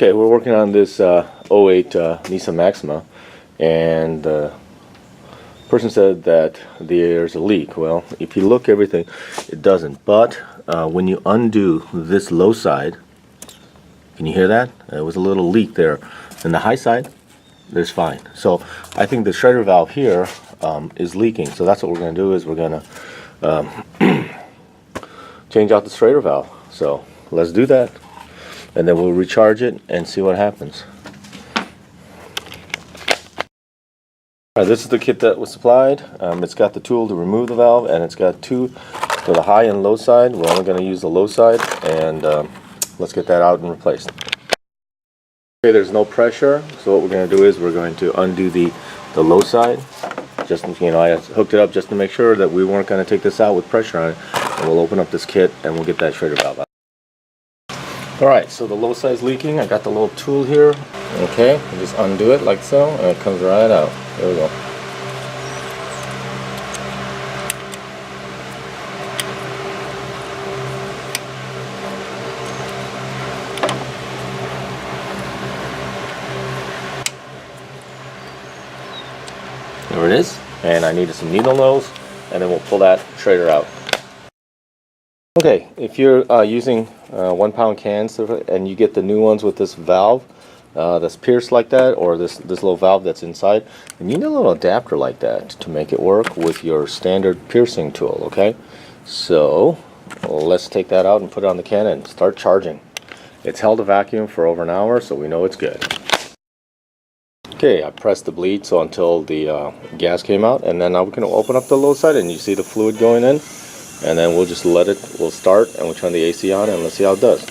Okay, we're working on this '08 Nissan Maxima, and the person said that there's a leak. Well, if you look everything, it doesn't. But when you undo this low side, can you hear that? There was a little leak there. And the high side, there's fine. So I think the schrader valve here is leaking. So that's what we're going to do, is we're going to change out the schrader valve. So let's do that. And then we'll recharge it and see what happens. Alright, this is the kit that was supplied. It's got the tool to remove the valve, and it's got two for the high and low side. We're only going to use the low side, and let's get that out and replaced. Okay, there's no pressure, so what we're going to do is we're going to undo the low side. Just, I hooked it up just to make sure that we weren't going to take this out with pressure on it. And we'll open up this kit and we'll get that schrader valve out. Alright, so the low side's leaking. I got the little tool here. Okay, just undo it like so, and it comes right out. There we go. There it is. And I needed some needle nose, and then we'll pull that schrader out. Okay, if you're using 1 pound cans and you get the new ones with this valve that's pierced like that, or this little valve that's inside, you need a little adapter like that to make it work with your standard piercing tool. Okay, so let's take that out and put it on the can and start charging. It's held a vacuum for over an hour, so we know it's good. Okay, I pressed the bleed so until the gas came out, and then now we're going to open up the low side and you see the fluid going in. And then we'll just we'll start, and we'll turn the AC on, and let's see how it does.